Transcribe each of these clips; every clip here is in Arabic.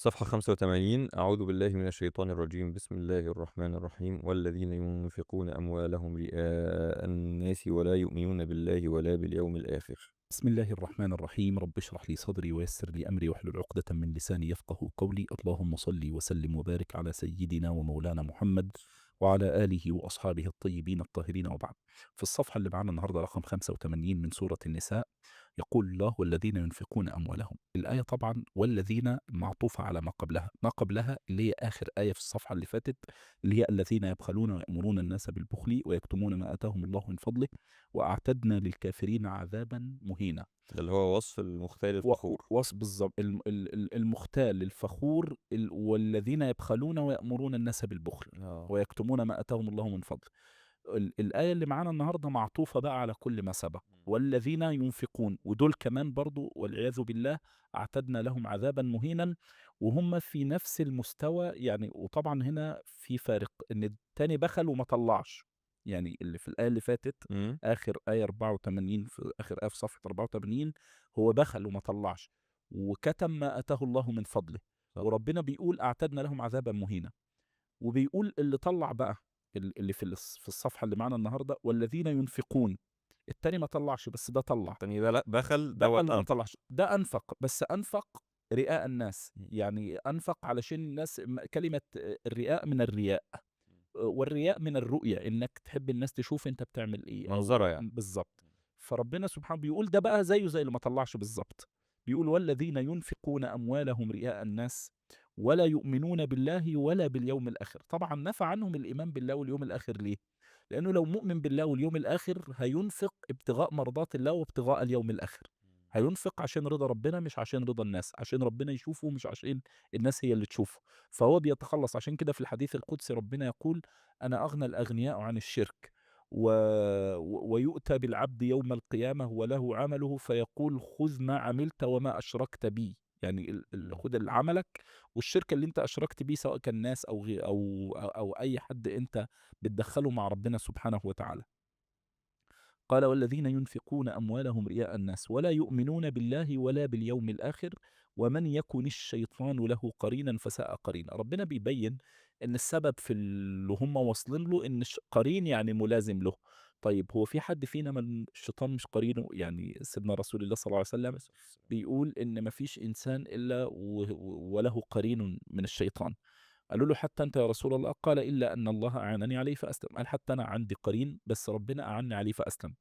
صفحة 85. أعوذ بالله من الشيطان الرجيم. بسم الله الرحمن الرحيم. والذين ينفقون أموالهم رئاء الناس ولا يؤمنون بالله ولا باليوم الآخر. بسم الله الرحمن الرحيم. رب اشرح لي صدري ويسر لي أمري واحلل عقدة من لساني يفقه قولي. اللهم صل وسلم وبارك على سيدنا ومولانا محمد وعلى آله وأصحابه الطيبين الطاهرين، وبعد. في الصفحة اللي معنا النهاردة رقم 85 من سورة النساء، يقول الله: والذين ينفقون أموالهم. الآية طبعا والذين معطوفة على ما قبلها اللي هي آخر آية في الصفحة اللي فاتت، اللي هي الذين يبخلون ويأمرون الناس بالبخل ويكتمون ما آتاهم الله من فضله وأعتدنا للكافرين عذابا مهينا. ده اللي هو وصف المختال الفخور. وصف بالظبط المختال الفخور، والذين يبخلون ويأمرون الناس بالبخل اه. ويكتمون ما آتاهم الله من فضل. الآية اللي معانا النهاردة معطوفة بقى على كل ما سبق. والذين ينفقون، ودول كمان برضو والعياذ بالله أعتدنا لهم عذابا مهينا، وهم في نفس المستوى يعني. وطبعا هنا في فارق، ان التاني بخل وما طلعش، يعني اللي في الآية اللي فاتت امم. آخر آية 84، في آخر آية في صفحة 84، هو بخل وما طلعش وكتم ما آتاه الله من فضله، صح. وربنا بيقول أعتدنا لهم عذابا مهينا. وبيقول اللي طلع بقى، اللي في الصفحة اللي معانا النهاردة، والذين ينفقون. التاني ما طلعش بس ده طلع. تاني ده لا بخل ده دوت قال ما أنفق. طلعش، ده أنفق، بس أنفق رئاء الناس، يعني أنفق علشان الناس. كلمة الرئاء من الرياء، والرياء من الرؤية، إنك تحب الناس تشوف أنت بتعمل إيه منظرة أو يعني. بالظبط. فربنا سبحانه بيقول ده بقى زيه زي اللي ما طلعش بالظبط. بيقول: والذين ينفقون أموالهم رئاء الناس ولا يؤمنون بالله ولا باليوم الآخر. طبعا نفى عنهم الإيمان بالله واليوم الآخر ليه؟ لأنه لو مؤمن بالله واليوم الآخر هينفق ابتغاء مرضات الله وابتغاء اليوم الآخر. هينفق عشان رضا ربنا مش عشان رضا الناس، عشان ربنا يشوفه مش عشان الناس هي اللي تشوفه. فهو بيتخلص. عشان كده في الحديث القدسي ربنا يقول: أنا أغنى الأغنياء عن الشرك. و... ويؤتى بالعبد يوم القيامة وله عمله فيقول: خذ ما عملت وما أشركت بي. يعني خد عملك والشرك اللي انت أشركت بيه، سواء كان ناس أو أي حد انت بتدخله مع ربنا سبحانه وتعالى. قال: والذين ينفقون أموالهم رئاء الناس ولا يؤمنون بالله ولا باليوم الآخر ومن يكن الشيطان له قرينا فساء قرينا. ربنا بيبين ان السبب في اللي هم واصلين له ان قرين يعني ملازم له. طيب هو في حد فينا من الشيطان مش قرينه؟ يعني سيدنا رسول الله صلى الله عليه وسلم بيقول ان ما فيش انسان الا وله قرين من الشيطان. قالوا له: حتى أنت يا رسول الله؟ قال: إلا أن الله أعانني عليه فأسلم. قال: حتى أنا عندي قرين بس ربنا أعني عليه فأسلم.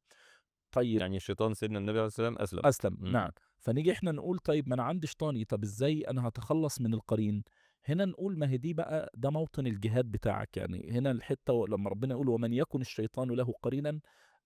طيب يعني الشيطان سيدنا النبي عليه السلام أسلم. أسلم، امم. نعم. فنيجي احنا نقول: طيب ما أنا عندي شيطاني، طب إزاي أنا هتخلص من القرين؟ هنا نقول: ما هي دي بقى ده موطن الجهاد بتاعك. يعني هنا الحتة لما ربنا يقول: ومن يكن الشيطان له قرينا،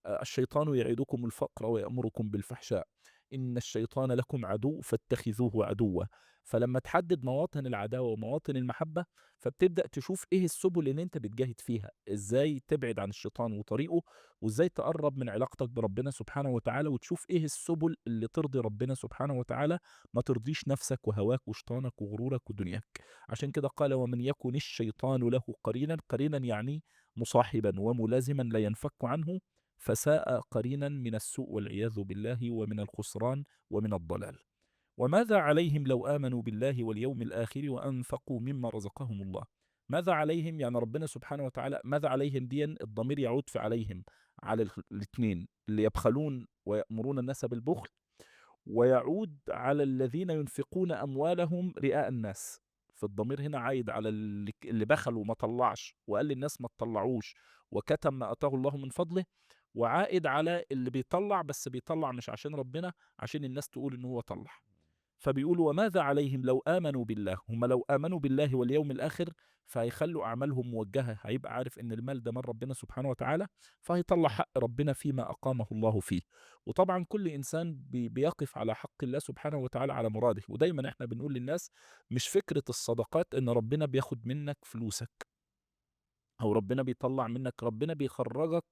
الشيطان يعدكم الفقر ويأمركم بالفحشاء، إن الشيطان لكم عدو فاتخذوه عدوا. فلما تحدد مواطن العداوة ومواطن المحبة، فبتبدأ تشوف إيه السبل اللي أنت بتجاهد فيها، إزاي تبعد عن الشيطان وطريقه، وإزاي تقرب من علاقتك بربنا سبحانه وتعالى، وتشوف إيه السبل اللي ترضي ربنا سبحانه وتعالى، ما ترضيش نفسك وهواك وشيطانك وغرورك ودنياك. عشان كده قال: ومن يكن الشيطان له قرينا. قرينا يعني مصاحبا وملازما لا ينفك عنه، فساء قرينا من السوء والعياذ بالله ومن الخسران ومن الضلال. وماذا عليهم لو آمنوا بالله واليوم الآخر وأنفقوا مما رزقهم الله. ماذا عليهم؟ يعني ربنا سبحانه وتعالى ماذا عليهم دي الضمير يعود في عليهم، على الاثنين اللي يبخلون ويأمرون الناس بالبخل، ويعود على الذين ينفقون أموالهم رئاء الناس. فالضمير هنا عايد على اللي بخل وما طلعش وقال للناس ما تطلعوش وكتم ما أتاه الله من فضله، وعائد على اللي بيطلع بس بيطلع مش عشان ربنا، عشان الناس تقول ان هو طلع. فبيقول: وماذا عليهم لو آمنوا بالله. هم لو آمنوا بالله واليوم الآخر فهيخلوا أعمالهم موجهة، هيبقى عارف إن المال ده من ربنا سبحانه وتعالى، فهيطلع حق ربنا فيما أقامه الله فيه. وطبعا كل إنسان بيقف على حق الله سبحانه وتعالى على مراده. ودايما إحنا بنقول للناس: مش فكرة الصدقات إن ربنا بياخد منك فلوسك أو ربنا بيطلع منك، ربنا بيخرجك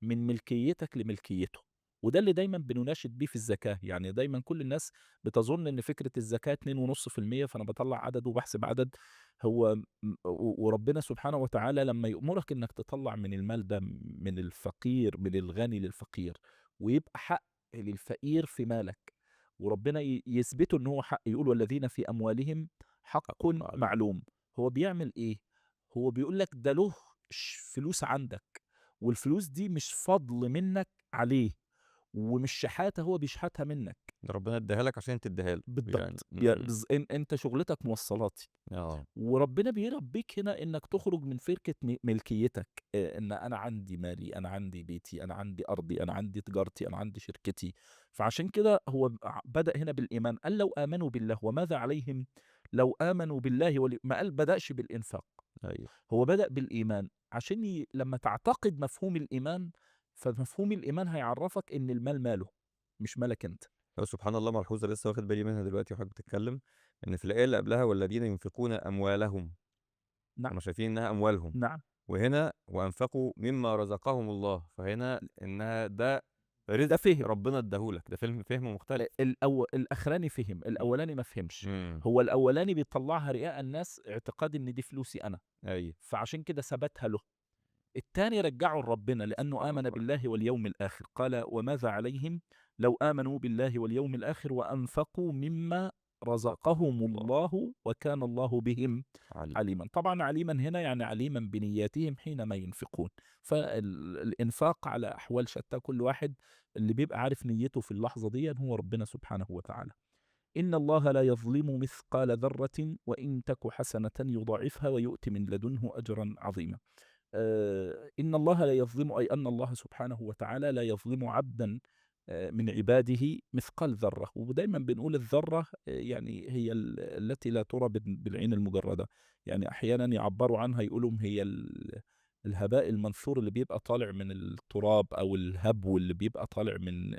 من ملكيتك لملكيته. وده اللي دايما بنناشد بيه في الزكاة. يعني دايما كل الناس بتظن ان فكرة الزكاة 2.5%، فانا بطلع عدد وبحسب عدد. هو وربنا سبحانه وتعالى لما يأمرك انك تطلع من المال ده، من الفقير، من الغني للفقير، ويبقى حق للفقير في مالك، وربنا يثبته ان هو حق. يقول: والذين في اموالهم حق حق معلوم. معلوم. هو بيعمل إيه؟ هو بيقول لك ده له فلوس عندك، والفلوس دي مش فضل منك عليه، ومش شحاتة هو بيشحتها منك. ده ربنا اداها لك عشان تديها له يعني. بالضبط. يا أنت شغلتك موصّلاتي. اه. وربنا بيربيك هنا إنك تخرج من فركة ملكيتك، إن أنا عندي مالي، أنا عندي بيتي، أنا عندي أرضي، أنا عندي تجارتي، أنا عندي شركتي. فعشان كده هو بدأ هنا بالإيمان، قال لو آمنوا بالله وماذا عليهم لو آمنوا بالله ما قال بدأش بالإنفاق، ايوه. هو بدأ بالإيمان عشان لمّا تعتقد مفهوم الإيمان، فمفهوم الإيمان هيعرّفك إن المال ماله، مش مالك أنت. هو سبحان الله ملحوظة لسه واخد بالي منها دلوقتي وحضرتك بتتكلم، إن في الآية اللي قبلها والذين ينفقون أموالهم، نعم، هم شايفين إنها أموالهم، نعم. وهنا وأنفقوا مما رزقهم الله، فهنا إنها ده ده رزق فِهِم. ربنا اداه لك، ده فهم مختلف. الأخراني فِهِم، الأولاني ما فهمش. امم. هو الأولاني بيطلّعها رئاء الناس اعتقاد إن دي فلوسي أنا، ايوه. فعشان كده ثبتها له. التاني رجّعه لربنا لأنه سبحان آمن الله. بالله واليوم الآخر، قال: "وماذا عليهم لو آمنوا بالله واليوم الآخر وأنفقوا مما رزقهم الله. الله وكان الله بهم علي. عليمًا." طبعًا عليمًا هنا يعني عليمًا بنياتهم حينما ينفقون. الإنفاق على أحوال شتى، كل واحد اللي بيبقى عارف نيته في اللحظة ديًّا هو ربنا سبحانه وتعالى. إن الله لا يظلم مثقال ذرة وإن تك حسنة يضاعفها ويؤت من لدنه أجرا عظيما. إن الله لا يظلم، أي أن الله سبحانه وتعالى لا يظلم عبدا من عباده مثقال ذرة. ودايما بنقول الذرة يعني هي التي لا ترى بالعين المجردة. يعني أحيانا يعبروا عنها يقولوا هي الهباء المنثور اللي بيبقى طالع من التراب، أو الهبو اللي بيبقى طالع من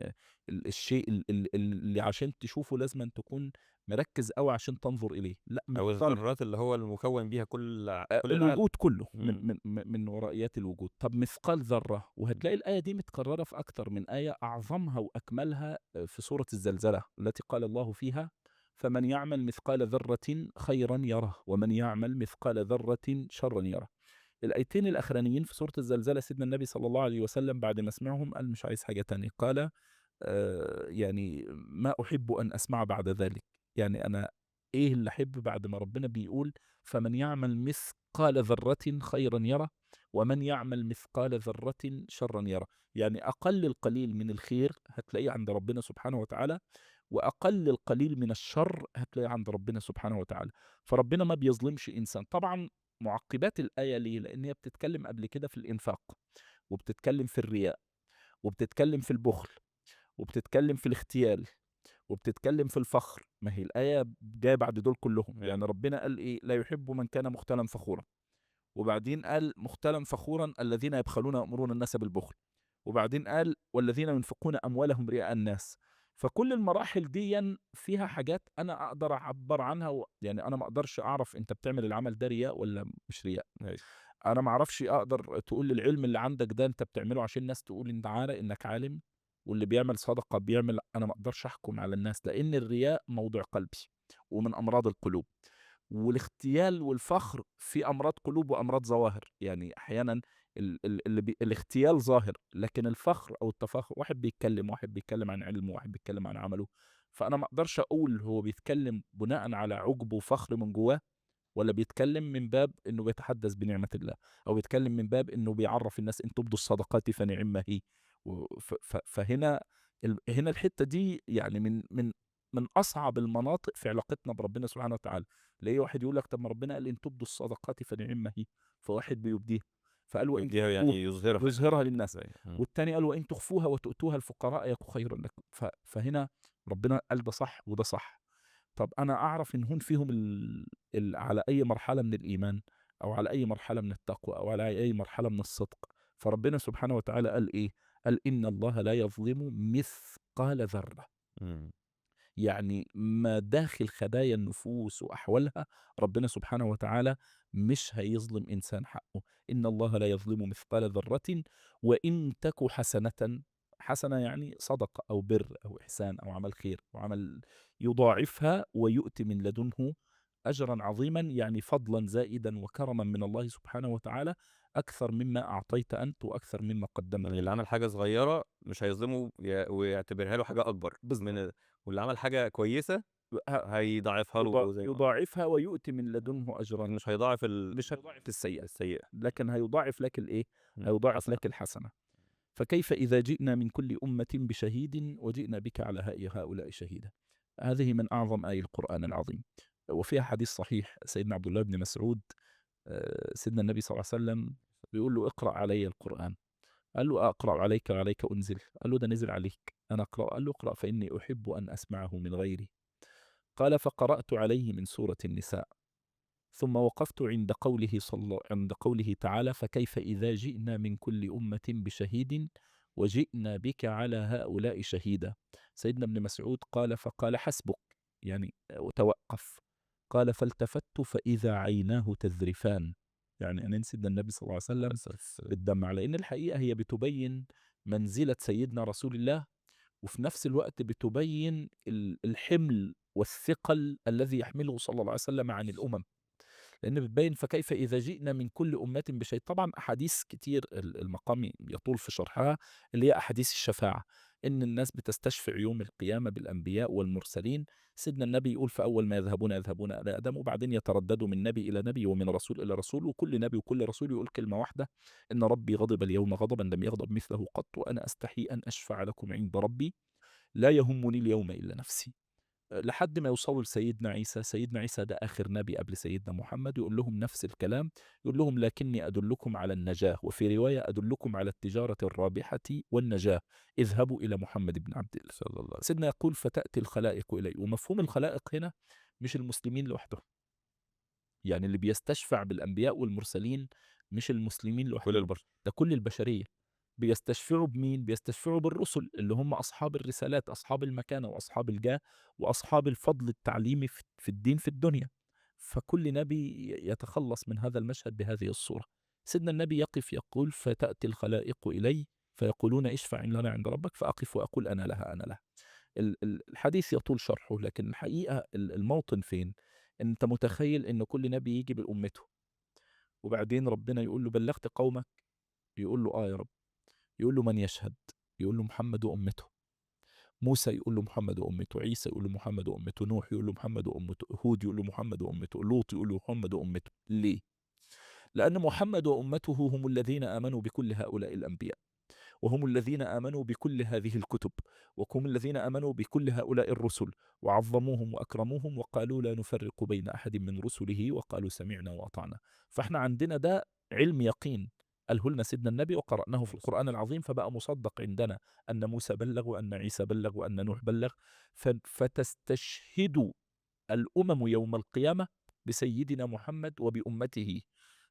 الشيء اللي عشان تشوفه لازم أن تكون مركز قوي عشان تنظر إليه، لا مش أو طالع. الذرات اللي هو المكون بيها كل العالم. الوجود كله من امم. من من ورائيات الوجود. طب مثقال ذرة، وهتلاقي الآية دي متكررة في أكتر من آية، أعظمها وأكملها في سورة الزلزلة التي قال الله فيها: فمن يعمل مثقال ذرة خيرا يره ومن يعمل مثقال ذرة شرا يره. الآيتين الأخرانيين في سورة الزلزلة سيدنا النبي صلى الله عليه وسلم بعد ما سمعهم قال مش عايز حاجة تانية، قال يعني ما أحب أن أسمع بعد ذلك. يعني أنا إيه اللي أحب بعد ما ربنا بيقول فمن يعمل مثقال ذرة خيرا يره ومن يعمل مثقال ذرة شرا يره. يعني أقل القليل من الخير هتلاقيه عند ربنا سبحانه وتعالى، وأقل القليل من الشر هتلاقيه عند ربنا سبحانه وتعالى. فربنا ما بيظلمش إنسان. طبعا معقبات الآية ليه؟ لأن هي بتتكلم قبل كده في الإنفاق، وبتتكلم في الرياء، وبتتكلم في البخل، وبتتكلم في الاغتيال، وبتتكلم في الفخر. ما هي الآية جاية بعد دول كلهم. ايوه. يعني ربنا قال إيه؟ لا يحب من كان مختالا فخورا. وبعدين قال مختالا فخورا الذين يبخلون يأمرون الناس بالبخل. وبعدين قال والذين ينفقون أموالهم رئاء الناس. فكل المراحل دي فيها حاجات أنا أقدر أعبر عنها يعني أنا ما أقدرش أعرف أنت بتعمل العمل ده رياء ولا مش رياء. ايوه. أنا ما أعرفش أقدر تقول العلم اللي عندك ده أنت بتعمله عشان الناس تقول أنت إنك عالم، واللي بيعمل صدقة بيعمل. أنا ما أقدرش أحكم على الناس لأن الرياء موضوع قلبي ومن أمراض القلوب. والاغتيال والفخر في أمراض قلوب وأمراض ظواهر. يعني أحيانا الاغتيال ظاهر، لكن الفخر أو التفاخر واحد بيتكلم عن علمه، واحد بيتكلم عن عمله. فأنا ما أقدرش أقول هو بيتكلم بناء على عجب وفخر من جواه، ولا بيتكلم من باب إنه بيتحدث بنعمة الله، أو بيتكلم من باب إنه بيعرّف الناس إن تُبدوا الصدقات فنعما هي. و ف ف فهنا هنا الحتّة دي يعني من أصعب المناطق في علاقتنا بربنا سبحانه وتعالى. تلاقي واحد يقول لك طب ما ربنا قال إن تُبدوا الصدقات فنعما هي، فواحد بيُبديها، فقال وإن يبديها تخفوها يعني يظهرها يعني. يظهرها للناس، زي. والتاني قال وإن تخفوها وتؤتوها الفقراء يك خيرًا لكم. فهنا ربنا قال ده صح وده صح. طب أنا أعرف إن هون فيهم على أي مرحلة من الإيمان، أو على أي مرحلة من التقوى، أو على أي مرحلة من الصدق. فربنا سبحانه وتعالى قال إيه؟ قال إن الله لا يظلم مثقال ذرة. امم. يعني ما داخل خبايا النفوس وأحوالها ربنا سبحانه وتعالى مش هيظلم إنسان حقه. إن الله لا يظلم مثقال ذرة وإن تك حسنة. حسنة يعني صدقة أو بر أو إحسان أو عمل خير أو عمل، يضاعفها ويؤتي من لدنه أجرا عظيما. يعني فضلا زائدا وكرما من الله سبحانه وتعالى أكثر مما أعطيت أنت وأكثر مما قدمت يعني اللي أنت. عمل حاجة صغيرة مش هيظلمه ويعتبرها له حاجة أكبر بالضبط. واللي عمل حاجة كويسة هيضاعفها له زي ما يضاعفها ويؤتي من لدنه أجرًا. مش هيضاعف مش هيضاعف السيئة، السيئة. لكن هيضاعف لك الإيه، هيضاعف حسنة. لك الحسنة. فكيف إذا جئنا من كل أمة بشهيد وجئنا بك على هؤلاء شهيدا. هذه من أعظم آي القرآن العظيم. وفيها حديث صحيح سيدنا عبد الله بن مسعود، سيدنا النبي صلى الله عليه وسلم بيقول له: اقرأ علي القرآن. قال له: أقرأ عليك وعليك أنزل؟ قال له: ده نزل عليك، أنا أقرأ. قال له: اقرأ فإني أحب أن أسمعه من غيري. قال: فقرأت عليه من سورة النساء، ثم وقفت عند قوله تعالى: فكيف إذا جئنا من كل أمة بشهيد وجئنا بك على هؤلاء شهيدا. سيدنا ابن مسعود قال: فقال: حسبك، يعني وتوقف. قال: فالتفت فإذا عيناه تذرفان، يعني أنا سيدنا النبي صلى الله عليه وسلم بالدمع، لأن الحقيقة هي بتبين منزلة سيدنا رسول الله، وفي نفس الوقت بتبين الحمل والثقل الذي يحمله صلى الله عليه وسلم عن الأمم. لأن بتبين فكيف إذا جئنا من كل أمة بشيء. طبعا أحاديث كتير المقام يطول في شرحها، اللي هي أحاديث الشفاعة، إن الناس بتستشفع يوم القيامة بالأنبياء والمرسلين. سيدنا النبي يقول: فأول ما يذهبون إلى آدم، وبعدين يترددوا من نبي إلى نبي ومن رسول إلى رسول، وكل نبي وكل رسول يقول كلمة واحدة: إن ربي غضب اليوم غضبا لم يغضب مثله قط، وأنا أستحي أن أشفع لكم عند ربي، لا يهمني اليوم إلا نفسي. لحد ما يوصلوا لسيدنا عيسى. سيدنا عيسى ده آخر نبي قبل سيدنا محمد، يقول لهم نفس الكلام، يقول لهم: لكني أدلكم على النجاة، وفي رواية: أدلكم على التجارة الرابحة والنجاة، اذهبوا إلى محمد بن عبد الله. صلى الله عليه وسلم. سيدنا يقول: فتأتي الخلائق إلي. ومفهوم الخلائق هنا مش المسلمين لوحدهم، يعني اللي بيستشفع بالأنبياء والمرسلين مش المسلمين كل لوحدهم، البشر. ده كل البشرية. بيستشفعوا بمين؟ بيستشفعوا بالرسل اللي هم أصحاب الرسالات، أصحاب المكانة وأصحاب الجاه وأصحاب الفضل التعليمي في الدين في الدنيا. فكل نبي يتخلص من هذا المشهد بهذه الصورة. سيدنا النبي يقف يقول: فتأتي الخلائق إلي فيقولون: اشفع لنا عند ربك، فأقف وأقول: أنا لها أنا لها. الحديث يطول شرحه، لكن الحقيقة الموطن فين؟ أنت متخيل أن كل نبي يجي بأمته، وبعدين ربنا يقول له: بلغت قومك؟ يقول له: آه يا رب. يقول له: من يشهد؟ يقول له: محمد وأمته. موسى يقول له: محمد وأمته. عيسى يقول له: محمد وأمته. نوح يقول له: محمد وأمته. هود يقول له: محمد وأمته. لوط يقول له: محمد وأمته. ليه؟ لأن محمد وأمته هم الذين آمنوا بكل هؤلاء الأنبياء، وهم الذين آمنوا بكل هذه الكتب، وهم الذين آمنوا بكل هؤلاء الرسل، وعظموهم وأكرموهم، وقالوا: لا نفرق بين أحد من رسله، وقالوا: سمعنا وأطعنا. فاحنا عندنا ده علم يقين قاله لنا سيدنا النبي، وقرأناه في القرآن العظيم، فبقى مصدق عندنا أن موسى بلغ، وأن عيسى بلغ، وأن نوح بلغ. فتستشهد الأمم يوم القيامة بسيدنا محمد وبأمته.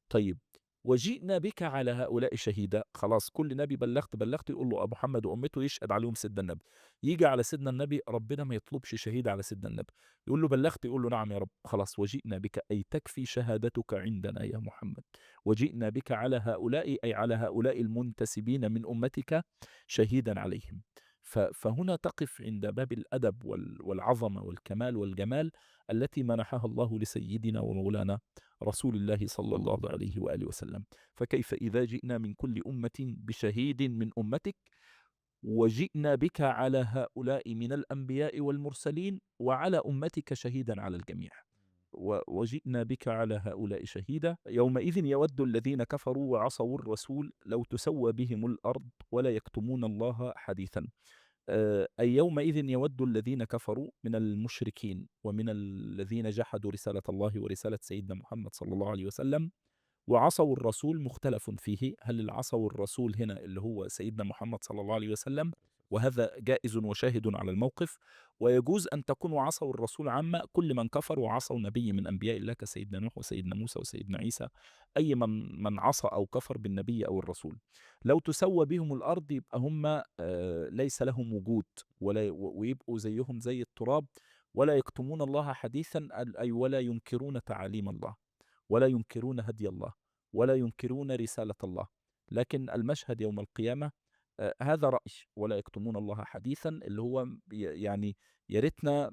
طيب، وجئنا بك على هؤلاء شهيدا. خلاص، كل نبي بلغت يقول له: أبو محمد وأمته، يشهد عليهم سيدنا النبي. يجي على سيدنا النبي، ربنا ما يطلبش شهيد على سيدنا النبي، يقول له: بلغت؟ يقول له: نعم يا رب. خلاص، وجئنا بك أي تكفي شهادتك عندنا يا محمد. وجئنا بك على هؤلاء، أي على هؤلاء المنتسبين من أمتك، شهيدا عليهم. فهنا تقف عند باب الأدب والعظمة والكمال والجمال التي منحها الله لسيدنا ومولانا رسول الله صلى الله عليه وآله وسلم. فكيف إذا جئنا من كل أمة بشهيد من أمتك وجئنا بك على هؤلاء من الأنبياء والمرسلين وعلى أمتك شهيدا على الجميع. وجئنا بك على هؤلاء شهيدا. يومئذ يود الذين كفروا وعصوا الرسول لو تسوى بهم الأرض ولا يكتمون الله حديثا. أي يومئذ يود الذين كفروا من المشركين ومن الذين جحدوا رسالة الله ورسالة سيدنا محمد صلى الله عليه وسلم وعصوا الرسول. مختلف فيه، هل العصوا الرسول هنا اللي هو سيدنا محمد صلى الله عليه وسلم، وهذا جائز وشاهد على الموقف، ويجوز أن تكونوا عصوا الرسول عامة، كل من كفر وعصوا نبي من أنبياء الله كسيدنا نوح وسيدنا موسى وسيدنا عيسى، أي من عصى أو كفر بالنبي أو الرسول. لو تسوى بهم الأرض يبقى هم ليس لهم وجود، ويبقوا زيهم زي التراب، ولا يكتمون الله حديثا، أي ولا ينكرون تعاليم الله، ولا ينكرون هدي الله، ولا ينكرون رسالة الله. لكن المشهد يوم القيامة هذا رأي ولا يكتمون الله حديثا، اللي هو يعني يا ريتنا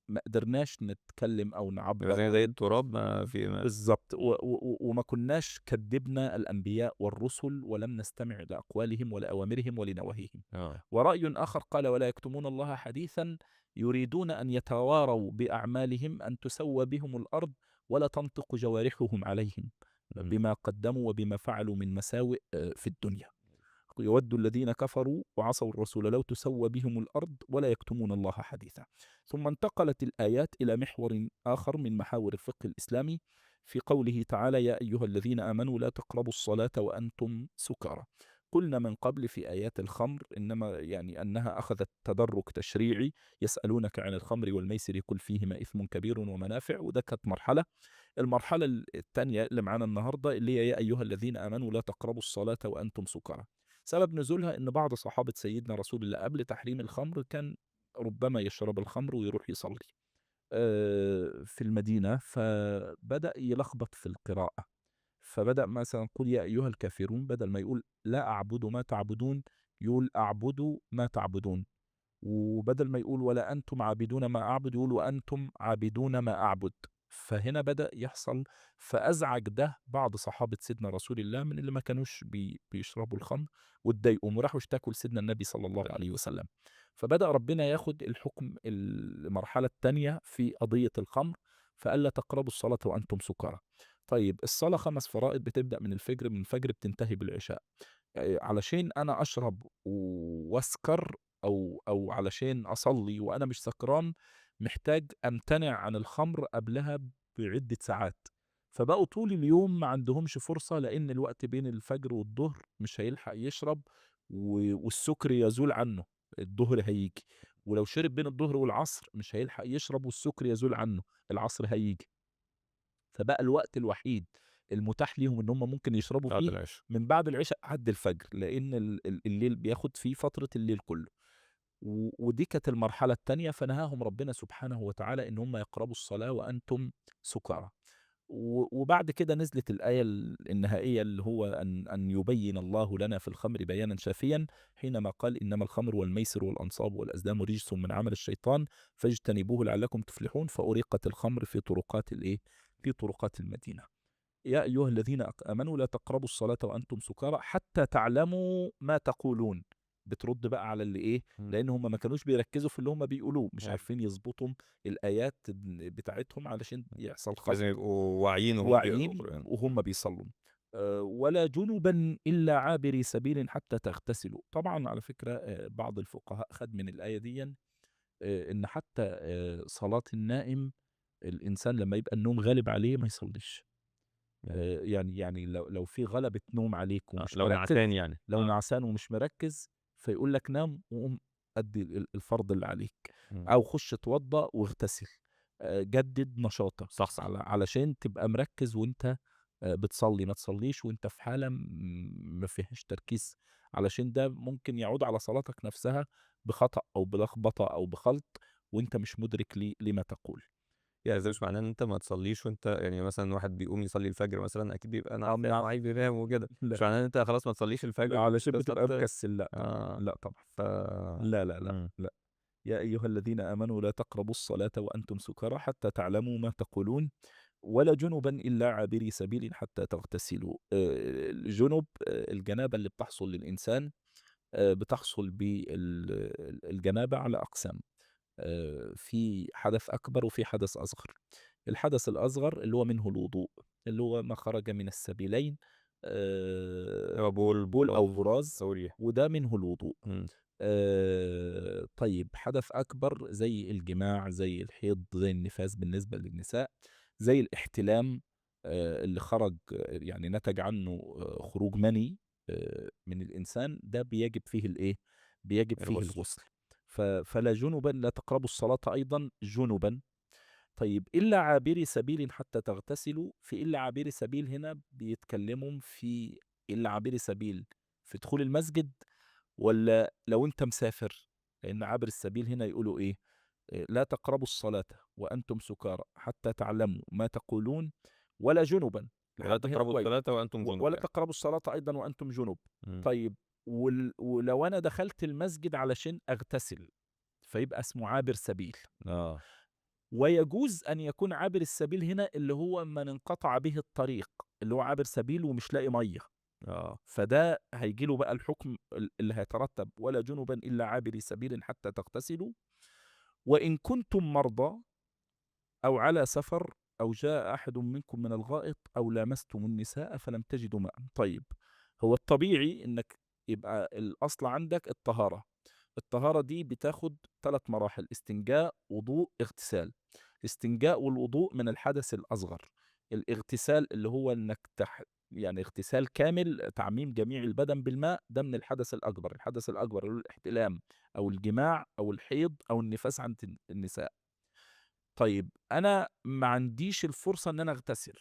ما قدرناش نتكلم أو يبقى نعبر زي التراب ما في ما. بالظبط، وما كناش كذبنا الأنبياء والرسل ولم نستمع لأقوالهم ولأوامرهم ولنواهيهم. اه. ورأي آخر قال: ولا يكتمون الله حديثا، يريدون أن يتواروا بأعمالهم أن تسوى بهم الأرض ولا تنطق جوارحهم عليهم إمم. بما قدموا وبما فعلوا من مساوئ في الدنيا. يود الذين كفروا وعصوا الرسول لو تسوى بهم الأرض ولا يكتمون الله حديثا. ثم انتقلت الآيات إلى محور آخر من محاور الفقه الإسلامي في قوله تعالى: يا أيها الذين آمنوا لا تقربوا الصلاة وأنتم سكارى. قلنا من قبل في آيات الخمر إنما يعني أنها أخذت تدرج تشريعي. يسألونك عن الخمر والميسر قل فيهما إثم كبير ومنافع، وده كانت مرحلة. المرحلة الثانية اللي معانا النهاردة اللي هي: يا أيها الذين آمنوا لا تقربوا الصلاة وأنتم سكارى. سبب نزولها إن بعض صحابة سيدنا رسول الله قبل تحريم الخمر كان ربما يشرب الخمر ويروح يصلي في المدينة، فبدأ يلخبط في القراءة. فبدأ مثلا: قل يا أيها الكافرون، بدل ما يقول لا أعبد ما تعبدون يقول أعبد ما تعبدون. وبدل ما يقول ولا أنتم عابدون ما أعبد يقول وأنتم عابدون ما أعبد. فهنا بدأ يحصل، فأزعج ده بعض صحابة سيدنا رسول الله من اللي ما كانوش بيشربوا الخمر، واتضايقوا وراحوا اشتكوا لسيدنا النبي صلى الله عليه وسلم. فبدأ ربنا ياخد الحكم المرحلة الثانية في قضية الخمر، فقال لا تقربوا الصلاة وأنتم سكارى. طيب الصلاة 5 فرائض بتبدأ من الفجر، من الفجر بتنتهي بالعشاء. علشان أنا أشرب وأسكر أو علشان أصلي وأنا مش سكران محتاج أمتنع عن الخمر قبلها بعدة ساعات. فبقوا طول اليوم ما عندهمش فرصة، لأن الوقت بين الفجر والظهر مش هيلحق يشرب والسكر يزول عنه. الظهر هيجي، ولو شرب بين الظهر والعصر مش هيلحق يشرب والسكر يزول عنه، العصر هيجي. فبقى الوقت الوحيد المتاح ليهم ان هم ممكن يشربوا بعد فيه العشا. من بعد العشاء لحد الفجر، لان الليل بياخد فيه فترة الليل كله. ودي كانت المرحلة الثانية، فنهاهم ربنا سبحانه وتعالى ان هم يقربوا الصلاة وانتم سكارى. وبعد كده نزلت الآية النهائية اللي هو أن يبين الله لنا في الخمر بيانا شافيا، حينما قال: إنما الخمر والميسر والأنصاب والأزلام رجس من عمل الشيطان فاجتنبوه لعلكم تفلحون. فأريقت الخمر في طرقات الإيه؟ في طرقات المدينة. يا أيها الذين آمنوا لا تقربوا الصلاة وأنتم سكارى حتى تعلموا ما تقولون. بترد بقى على اللي إيه، إمم. لأن هم ما كانوش بيركزوا في اللي هم بيقولوه، مش أيوه. عارفين يظبطوا الآيات بتاعتهم علشان يحصل لازم خلط. يبقوا واعيين وهُم بيقرأوا واعيين القرآن. وهم بيصلوا. ولا جنبا إلا عابري سبيل حتى تغتسلوا. طبعا على فكرة بعض الفقهاء خد من الآية دي إن حتى صلاة النائم الإنسان لما يبقى النوم غالب عليه ما يصليش. يعني لو في غلبة نوم عليك ومش لو مركز، نعسان يعني. لو نعسان ومش مركز فيقول لك نام وقوم أدي الفرض اللي عليك، إمم. أو خش اتوضى واغتسل. جدد نشاطك صحصح. علشان تبقى مركز وانت بتصلي. ما تصليش وانت في حالة ما فيهاش تركيز، علشان ده ممكن يعود على صلاتك نفسها بخطأ أو بلخبطة أو بخلط وانت مش مدرك لما تقول. يعني ده مش معناه إن أنت ما تصلّيش وأنت يعني مثلًا واحد بيقوم يصلّي الفجر مثلًا أكيد بيبقى نعسان نعم. وعايز ينام وكده، لا مش معناه إن أنت خلاص ما تصلّيش الفجر علشان وتصحى بتبقى مكسل، لا طبعا، آه. لا طبعا. ف لا لا لا إمم. لا. يا أيها الذين آمنوا لا تقربوا الصلاة وأنتم سكارى حتى تعلموا ما تقولون ولا جنبا إلا عابري سبيل حتى تغتسلوا. الجنب الجنابة اللي بتحصل للإنسان بتحصل بالجنابة على أقسام. في حدث أكبر وفي حدث أصغر. الحدث الأصغر اللي هو منه الوضوء، اللي هو ما خرج من السبيلين، هو بول، بول براز أو براز، أو ريح. وده منه الوضوء. إمم. طيب حدث أكبر زي الجماع، زي الحيض، زي النفاس بالنسبة للنساء، زي الاحتلام اللي خرج يعني نتج عنه خروج مني من الإنسان، ده بيجب فيه الإيه؟ بيجب فيه الغسل. الغسل. فلا جنبا لا تقربوا الصلاة أيضا جنبا. طيب إلا عابري سبيل حتى تغتسلوا. في إلا عابري سبيل هنا بيتكلموا في إلا عابري سبيل في دخول المسجد ولا لو أنت مسافر. لأن عابر السبيل هنا يقولوا إيه؟ لا تقربوا الصلاة وأنتم سكارى حتى تعلموا ما تقولون ولا جنبا. ولا لحد هنا تقربوا كويس. الصلاة وأنتم جُنُب ولا يعني. تقربوا الصلاة أيضا وأنتم جنب. إمم. طيب ولو أنا دخلت المسجد علشان أغتسل فيبقى اسمه عابر سبيل. آه. ويجوز أن يكون عابر السبيل هنا اللي هو من انقطع به الطريق، اللي هو عابر سبيل ومش لاقي مية. آه. فده هيجي له بقى الحكم اللي هيترتب: ولا جنبا إلا عابري سبيل حتى تغتسلوا. وإن كنتم مرضى أو على سفر أو جاء أحد منكم من الغائط أو لامستم النساء فلم تجدوا ماء. طيب، هو الطبيعي إنك يبقى الأصل عندك الطهارة. الطهارة دي بتاخد 3 مراحل: استنجاء، وضوء، اغتسال. الاستنجاء والوضوء من الحدث الأصغر. الاغتسال اللي هو إنك يعني اغتسال كامل، تعميم جميع البدن بالماء، ده من الحدث الأكبر. الحدث الأكبر اللي هو الاحتلام أو الجماع أو الحيض أو النفاس عند النساء. طيب أنا ما عنديش الفرصة إن أنا أغتسل،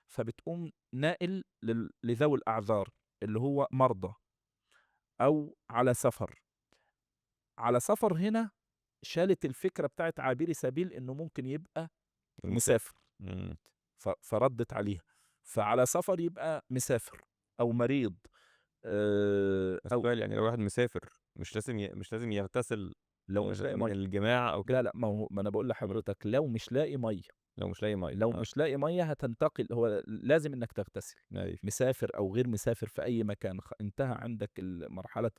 فبتقوم ناقل لذوي الأعذار اللي هو مرضى أو على سفر. على سفر هنا شالت الفكرة بتاعة عابري سبيل إنه ممكن يبقى المسافر. مسافر، إمم. فردّت عليها. فعلى سفر يبقى مسافر أو مريض أو السؤال يعني لو واحد مسافر مش لازم يغتسل لو مش لاقي من مَيّة. الجماع أو لا، كده؟ لأ، ما أنا باقول إمم. لحضرتك لو مش لاقي مَيّة. لو مش لاقي مَيّة، لو مش لاقي مَيّة هتنتقل، هو لازم إنك تغتسل. أيوه. مسافر أو غير مسافر في أي مكان، انتهى عندك مرحلة،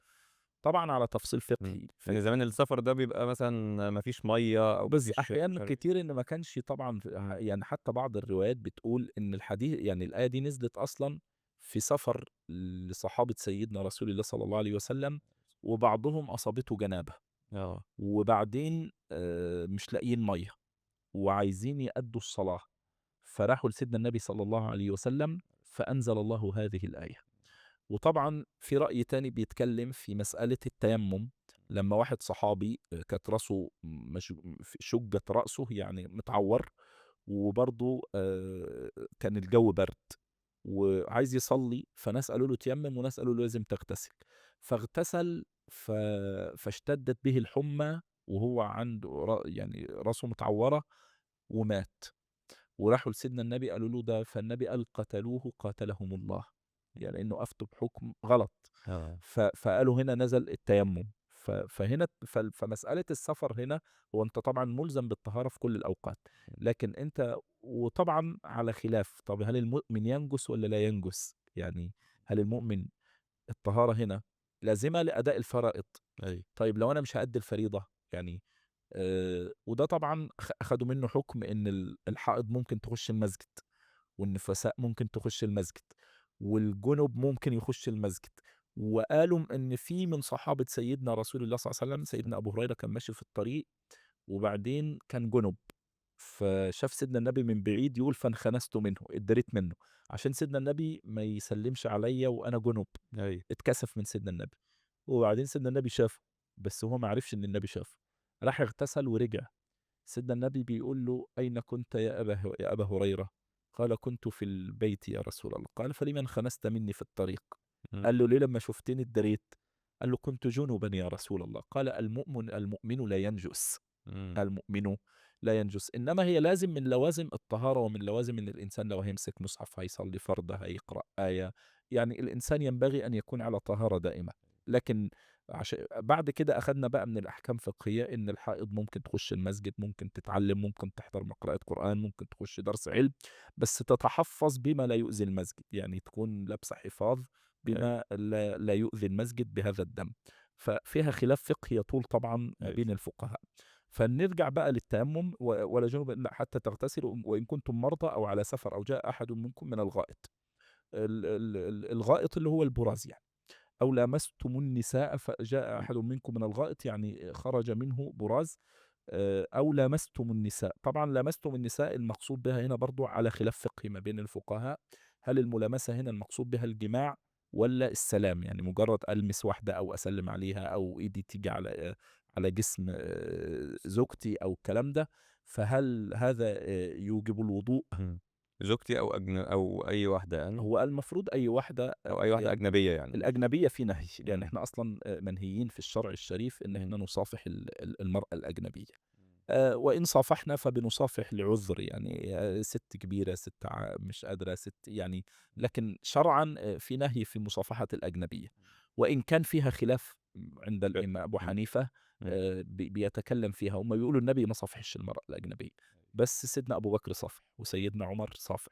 طبعًا على تفصيل إمم. فقهي لإن زمان السفر ده بيبقى مثلًا ما فيش مَيّة أو ما فيش مش أحيانًا عارف. كتير إن ما كانش طبعًا يعني حتى بعض الروايات بتقول إن يعني الآية دي نزلت أصلًا في سفر لصحابة سيدنا رسول الله صلى الله عليه وسلم، وبعضهم أصابته جنابة، آه. وبعدين مش لاقيين مَيّة وعايزين يأدّوا الصلاة، فراحوا لسيدنا النبي صلى الله عليه وسلم، فأنزل الله هذه الآية. وطبعًا في رأي تاني بيتكلم في مسألة التيمم، لمّا واحد صحابي كانت راسه شُجّت رأسه يعني متعوّر، وبرضه كان الجو برد وعايز يصلّي، فناس قالوا له اتيمم وناس قالوا له لازم تغتسل. فاغتسل فاشتدت به الحمى وهو عنده يعني راسه متعوّرة ومات. وراحوا لسيدنا النبي قالوا له ده، فالنبي قال: "قتلوه قاتلهم الله." يعني إنه أفتوا بحكم غلط. آه. فقالوا هنا نزل التيمم. فهنا فمسألة السفر هنا، هو أنت طبعًا ملزم بالطهارة في كل الأوقات، لكن أنت وطبعًا على خلاف، طب هل المؤمن ينجس والّا لا ينجس؟ يعني هل المؤمن الطهارة هنا لازمة لأداء الفرائض؟ أيوه. طيب لو أنا مش هأدّي الفريضة، يعني وده طبعًا أخدوا منّه حُكم إن الحائض ممكن تخُش المسجد، والنفساء ممكن تخُش المسجد، والجُنُب ممكن يخُش المسجد. وقالوا إن في من صحابة سيدنا رسول الله صلى الله عليه وسلم، سيدنا أبو هريرة كان ماشي في الطريق وبعدين كان جُنُب، فشاف سيدنا النبي من بعيد يقول فانخنست منه، اتدريت منه، عشان سيدنا النبي ما يسلّمش عليَّ وأنا جُنُب. أيوه. اتكسف من سيدنا النبي، وبعدين سيدنا النبي شافه، بس هو ما عرفش إن النبي شافه، راح اغتسل ورجع. سيدنا النبي بيقول له: "أين كنت يا أبا هريرة؟" قال: "كنت في البيت يا رسول الله." قال: "فلم انخنست مني في الطريق؟" إمم. قال له: "ليه لمّا شُفتني اتدريت؟" قال له: "كنت جنبًا يا رسول الله." قال: المؤمن لا ينجُس." إمم. المؤمن لا ينجُس، إنما هي لازم من لوازم الطهارة ومن لوازم إن الإنسان لو هيمسك مصحف هيصلي فرض، هيقرأ آية، يعني الإنسان ينبغي أن يكون على طهارة دائمة. لكن بعد كده أخدنا بقى من الأحكام الفقهية إن الحائض ممكن تخُش المسجد، ممكن تتعلّم، ممكن تحضر قراءة قرآن، ممكن تخُش درس علم، بس تتحفّظ بما لا يؤذي المسجد، يعني تكون لابسة حفاظ أيوه. بما لا يؤذي المسجد بهذا الدم. ففيها خلاف فقهي يطول طبعًا ما أيوه. بين الفقهاء. فنرجع بقى للتيمم ولا جنب إلا حتى تغتسلوا وإن كنتم مرضى أو على سفر أو جاء أحد منكم من الغائط. الغائط اللي هو البراز يعني. أو لامستم النساء فجاء إمم. أحد منكم من الغائط، يعني خرج منه براز. أو لامستم النساء. طبعًا لامستم النساء المقصود بها هنا برضه على خلاف فقهي ما بين الفقهاء، هل الملامسة هنا المقصود بها الجماع والّا السلام؟ يعني مجرد ألمس واحدة أو أسلِّم عليها أو إيدي تيجي على جسم زوجتي أو الكلام ده، فهل هذا يوجب الوضوء؟ إمم. زوجتي أو أي واحدة يعني، هو المفروض أي واحدة أو أي واحدة يعني أجنبية يعني مش. الأجنبية في نهي، لأن إمم. إحنا أصلًا منهيين في الشرع الشريف إن إمم. إحنا نصافح المرأة الأجنبية. إمم. وإن صافحنا فبنصافح لعُذر، يعني سِت كبيرة، سِت مش قادرة، سِت يعني، لكن شرعًا في نهي في مصافحة الأجنبية. وإن كان فيها خلاف عند ب الإمام أبو إمم. حنيفة، إمم. بيتكلم فيها، هم بيقولوا النبي ما صافحش المرأة الأجنبية، بس سيدنا أبو بكر صافح وسيدنا عمر صافح.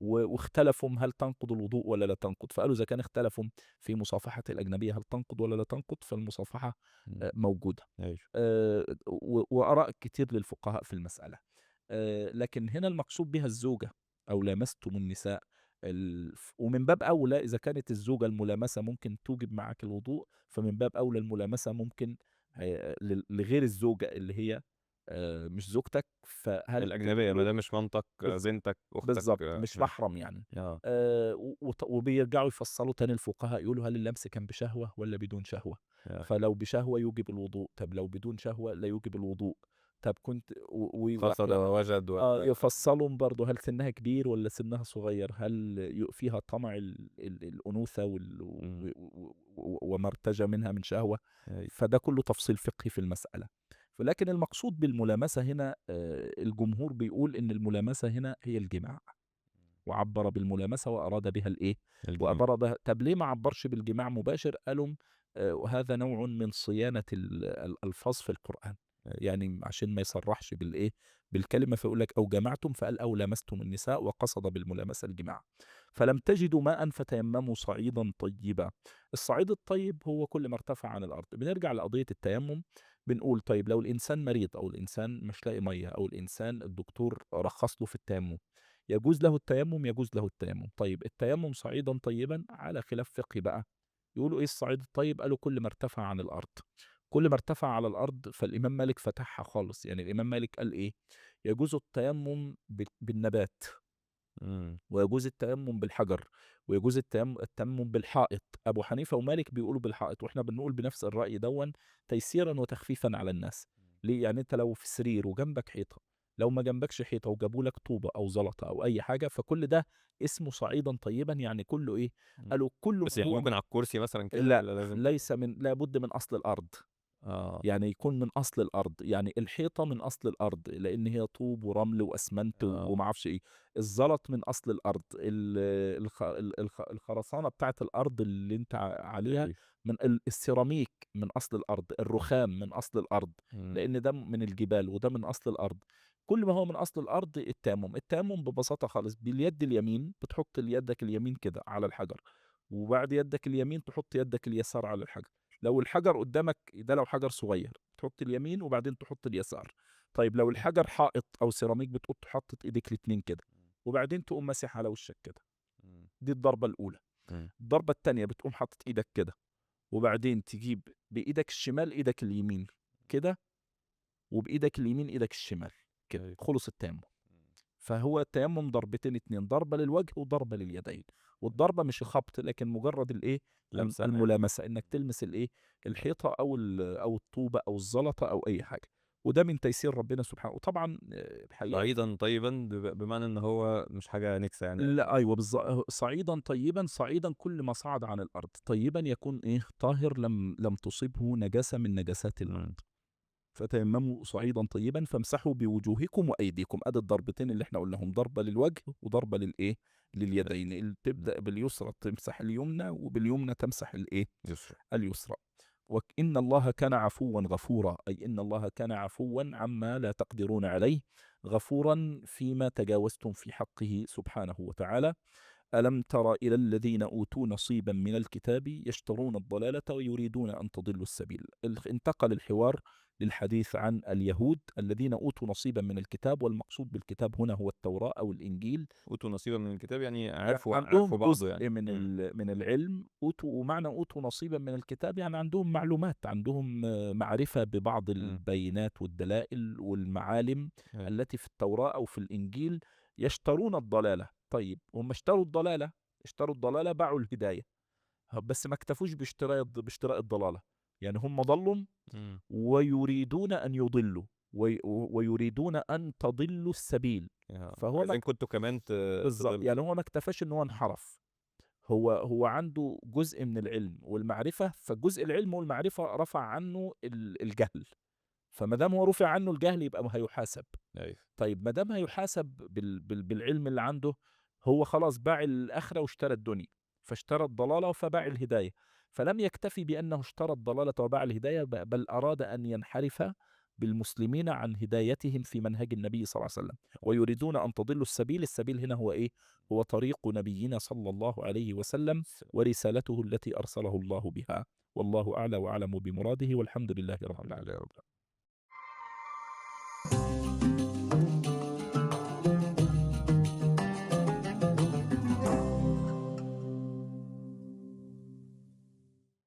واختلفوا هل تنقض الوضوء ولا لا تنقض، فقالوا إذا كان اختلفوا في مصافحة الأجنبية هل تنقض ولا لا تنقض، فالمصافحة إمم. موجودة. أيوه. وآراء كتير للفقهاء في المسألة. لكن هنا المقصود بها الزوجة أو لامستم النساء. ومن باب أولى إذا كانت الزوجة الملامسة ممكن توجب معك الوضوء، فمن باب أولى الملامسة ممكن لغير الزوجة اللي هي مش زوجتك، فهل الأجنبية ما تجبره؟ دام مش مامتك، بالض بنتك، أختك. بالضبط، مش ماشي. محرم يعني. آه. وبيرجعوا يفصّلوا تاني الفقهاء يقولوا هل اللمس كان بشهوة والّا بدون شهوة؟ آه. فلو بشهوة يوجب الوضوء، طب لو بدون شهوة لا يوجب الوضوء. طب كنت و و قصد ووجد يفصّلوا برضه هل سِنّها كبير والّا سِنّها صغير، هل فيها طمع الأنوثة إمم. وما ارتجى منها من شهوة. أيوه. فده كلّه تفصيل فقهي في المسألة. ولكن المقصود بالملامسة هنا الجمهور بيقول إن الملامسة هنا هي الجماع، وعبّر بالملامسة وأراد بها الإيه، الجماع. وأبر بها. طب ليه ما عبّرش بالجماع مباشر؟ قالوا وهذا نوع من صيانة الألفاظ في القرآن، أيوه. يعني عشان ما يصرّحش بالإيه، بالكلمة فيقول لك أو جمعتم، فقال أو لامستم النساء وقصد بالملامسة الجماع. فلم تجدوا ماءً فتيمموا صعيدًا طيبًا. الصعيد الطيب هو كل ما ارتفع عن الأرض. بنرجع لقضية التيمم، بنقول طيب لو الإنسان مريض أو الإنسان مش لاقي مَيّة أو الإنسان الدكتور رخّص له في التيمم، يجوز له التيمم، يجوز له التيمم. طيب التيمم صعيدًا طيبًا على خلاف فقهي بقى. يقولوا إيه الصعيد الطيب؟ قالوا كل ما ارتفع عن الأرض. كل ما ارتفع على الأرض، فالإمام مالك فتحها خالص. يعني الإمام مالك قال إيه؟ يجوز التيمم بالنبات، إمم. ويجوز التيمم بالحجر، ويجوز التيمم بالحائط. أبو حنيفة ومالك بيقولوا بالحائط، وإحنا بنقول بنفس الرأي دَوًّا تيسيرًا وتخفيفًا على الناس. ليه؟ يعني أنت لو في سرير وجنبك حيطة، لو ما جنبكش حيطة وجابوا لك طوبة أو زلطة أو أي حاجة، فكل ده اسمه صعيدًا طيبًا. يعني كله إيه؟ إمم. قالوا كل بس ما يعني هو ممكن على الكرسي مثلًا كده لأ، والّا لازم؟ ليس من لابد من أصل الأرض. آه. يعني يكون من أصل الأرض، يعني الحيطة من أصل الأرض، لإن هي طوب ورمل وأسمنت آه. وما أعرفش إيه. الزلط من أصل الأرض، ال الخ ال الخ الخرسانة بتاعة الأرض اللي أنت عليها أيوه. من السيراميك من أصل الأرض، الرخام من أصل الأرض، إمم. لإن ده من الجبال وده من أصل الأرض. كل ما هو من أصل الأرض التيمم. التيمم ببساطة خالص باليد اليمين بتحط يدك اليمين كده على الحجر، وبعد يدك اليمين تحط يدك اليسار على الحجر. لو الحجر قدامك ده لو حجر صغير تحط اليمين وبعدين تحط اليسار. طيب لو الحجر حائط او سيراميك بتقوم حاطط ايديك الاتنين كده، وبعدين تقوم ماسح على وشك كده. إمم. دي الضربة الأولى. إمم. الضربة التانية بتقوم حاطط ايدك كده، وبعدين تجيب بإيدك الشمال ايدك اليمين كده، وبإيدك اليمين ايدك الشمال كده. أيوه. خلص التيمم. إمم. فهو التيمم ضربتين اتنين، ضربة للوجه وضربة لليدين. والضربة مش خبط لكن مجرد الايه، لمسة يعني. الملامسة، انك تلمس الايه، الحيطة او او الطوبة او الزلطة او اي حاجة. وده من تيسير ربنا سبحانه. وطبعا الحقيقة صعيدًا طيبًا بمعنى إن هو مش حاجة نِكسة يعني أو لا ايوه صعيدا طيبا. صعيدا كل ما صعد عن الارض. طيبا يكون ايه، طاهر لم تصبه نجاسة من نجاسات الارض. إمم. فتيمموا صعيدا طيبا فامسحوا بوجوهكم وايديكم. ادي الضربتين اللي احنا قلناهم، ضربه للوجه وضربه للايه، لليدين. إمم. تبدا باليسرى تمسح اليمنى، وباليمنى تمسح الايه، يسرى. اليسرى. وإن الله كان عفوا غفورا، أي إن الله كان عفوا عما لا تقدرون عليه، غفورا فيما تجاوزتم في حقه سبحانه وتعالى. ألم تر إلى الذين أوتوا نصيبا من الكتاب يشترون الضلالة ويريدون أن تضلوا السبيل. انتقل الحوار للحديث عن اليهود الذين أوتوا نصيبا من الكتاب، والمقصود بالكتاب هنا هو التوراة أو الإنجيل. أوتوا نصيبًا من الكتاب يعني يعني عرفوا عندهم بعضه جزء يعني. إمم. من العلم. أوتوا، ومعنى أوتوا نصيبا من الكتاب يعني عندهم معلومات، عندهم معرفة ببعض إمم. البينات والدلائل والمعالم أيوه. التي في التوراة أو في الإنجيل. يشترون الضلالة. طيب هم اشتروا الضلالة، اشتروا الضلالة باعوا الهداية. بس ما اكتفوش باشتراء الضلالة. يعني هم ضلوا إمم. ويريدون أن يضلوا، ويريدون أن تضلوا السبيل. فهو ما عايزين كنتم كمان بالضبط، تضلوا. يعني هو ما اكتفاش إن هو انحرف. هو عنده جزء من العلم والمعرفة، فجزء العلم والمعرفة رفع عنه الجهل. فما دام هو رفع عنه الجهل يبقى هيحاسب. أيوه. طيب ما دام هيحاسب بالعلم اللي عنده، هو خلاص باع الآخرة واشترى الدنيا. فاشترى الضلالة فباع الهداية. فلم يكتفي بأنه اشترى الضلالة وباع الهداية، بل أراد أن ينحرف بالمسلمين عن هدايتهم في منهج النبي صلى الله عليه وسلم، ويريدون أن تضلوا السبيل. السبيل هنا هو إيه؟ هو طريق نبينا صلى الله عليه وسلم ورسالته التي أرسله الله بها. والله أعلى وأعلم بمراده، والحمد لله رب الحمد العالمين. لله رب العالمين.